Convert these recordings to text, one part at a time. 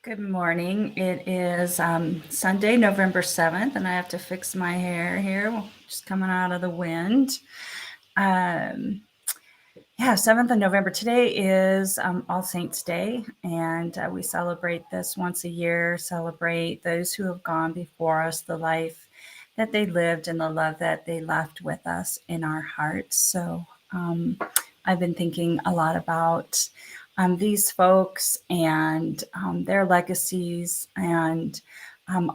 Good morning. It is Sunday, November 7th, and I have to fix my hair here, just coming out of the wind. 7th of November. Today is All Saints Day, and we celebrate this once a year, celebrate those who have gone before us, the life that they lived and the love that they left with us in our hearts. So I've been thinking a lot about these folks and their legacies, and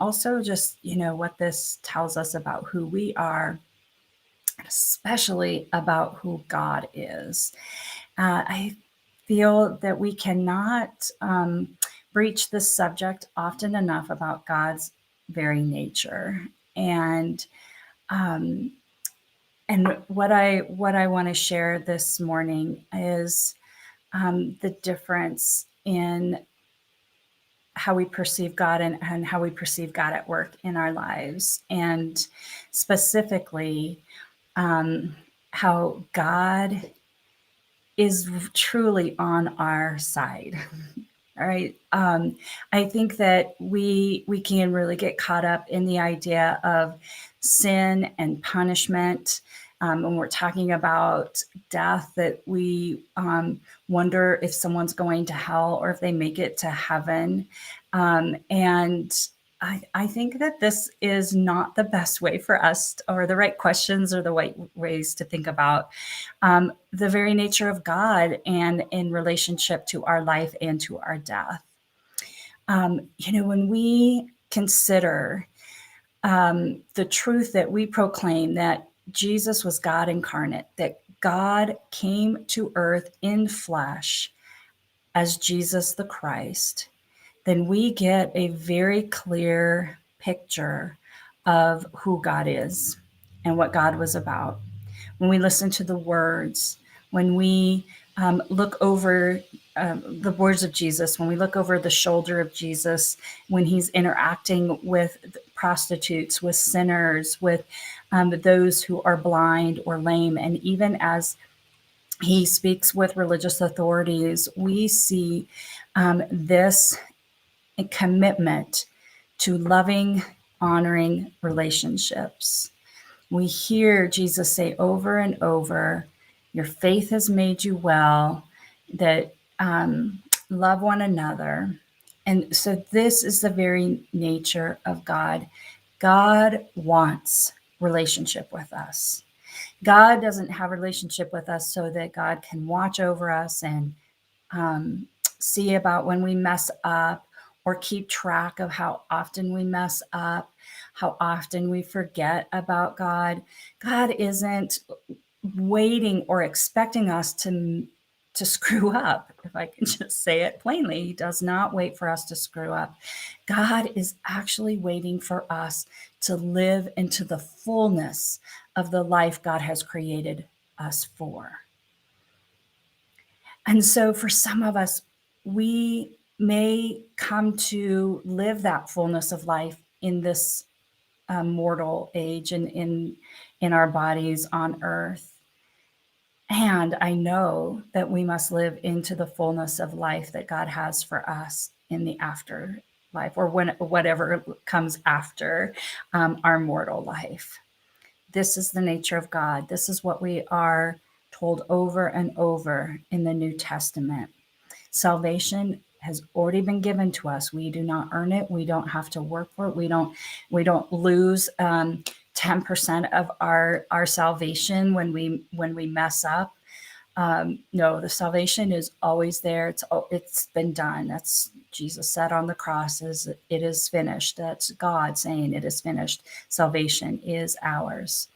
also just, what this tells us about who we are, especially about who God is. I feel that we cannot breach this subject often enough about God's very nature. And um, and what I want to share this morning is the difference in how we perceive God and how we perceive God at work in our lives, and specifically how God is truly on our side. All right. I think that we can really get caught up in the idea of sin and punishment. When we're talking about death, that we wonder if someone's going to hell or if they make it to heaven. And I think that this is not the best way for us, or the right questions or the right ways to think about the very nature of God and in relationship to our life and to our death. When we consider the truth that we proclaim, that Jesus was God incarnate, that God came to earth in flesh as Jesus the Christ, then we get a very clear picture of who God is and what God was about. When we listen to the words, when we look over the words of Jesus, when we look over the shoulder of Jesus, when he's interacting with prostitutes, with sinners, with those who are blind or lame, and even as he speaks with religious authorities, we see this commitment to loving, honoring relationships. We hear Jesus say over and over, your faith has made you well, that love one another. And so this is the very nature of God. God wants relationship with us. God doesn't have a relationship with us so that God can watch over us and see about when we mess up, or keep track of how often we mess up, how often we forget about God. God isn't waiting or expecting us to screw up, if I can just say it plainly. He does not wait for us to screw up. God is actually waiting for us to live into the fullness of the life God has created us for. And so for some of us, we may come to live that fullness of life in this mortal age and in our bodies on earth. And I know that we must live into the fullness of life that God has for us in the afterlife, or whatever comes after our mortal life. This is the nature of God. This is what we are told over and over in the New Testament. Salvation has already been given to us. We do not earn it. We don't have to work for it. We don't lose 10% of our salvation when we mess up. No, the salvation is always there. It's been done. That's Jesus said on the cross, it is finished. That's God saying it is finished. Salvation is ours.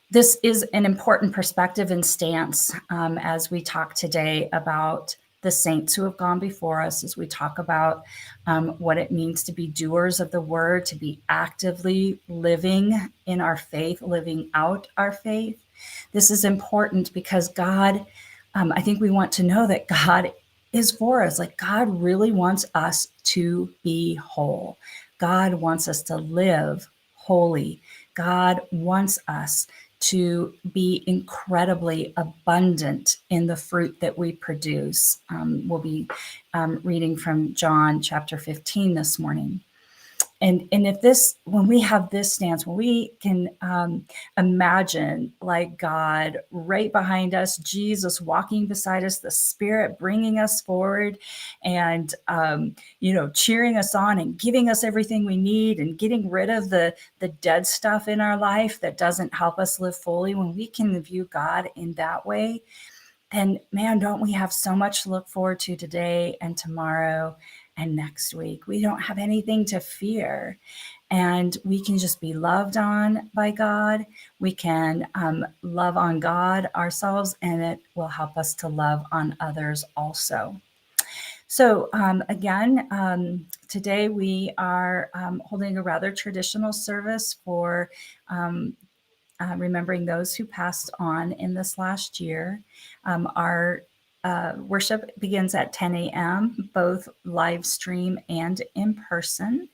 This is an important perspective and stance as we talk today about the saints who have gone before us, as we talk about what it means to be doers of the word, to be actively living in our faith, living out our faith. This is important because God, I think we want to know that God is for us. Like, God really wants us to be whole. God wants us to live holy. God wants us to be incredibly abundant in the fruit that we produce. We'll be reading from John chapter 15 this morning. And if this, when we have this stance, when we can imagine like God right behind us, Jesus walking beside us, the Spirit bringing us forward, and cheering us on and giving us everything we need, and getting rid of the dead stuff in our life that doesn't help us live fully. When we can view God in that way, then man, don't we have so much to look forward to today and tomorrow and next week? We don't have anything to fear, and we can just be loved on by God. We can love on God ourselves, and it will help us to love on others also. So today we are holding a rather traditional service for remembering those who passed on in this last year. Our worship begins at 10 a.m., both live stream and in person.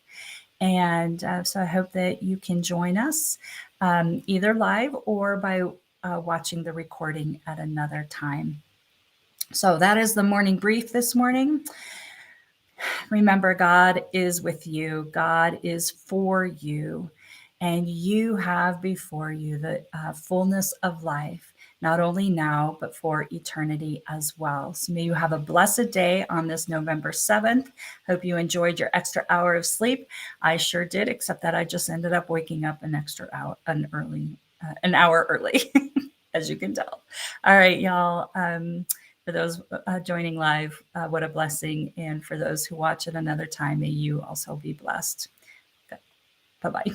And so I hope that you can join us either live or by watching the recording at another time. So that is the morning brief this morning. Remember, God is with you. God is for you. And you have before you the fullness of life, not only now, but for eternity as well. So may you have a blessed day on this November 7th. Hope you enjoyed your extra hour of sleep. I sure did, except that I just ended up waking up an hour early, as you can tell. All right, y'all. For those joining live, what a blessing. And for those who watch at another time, may you also be blessed. Bye-bye.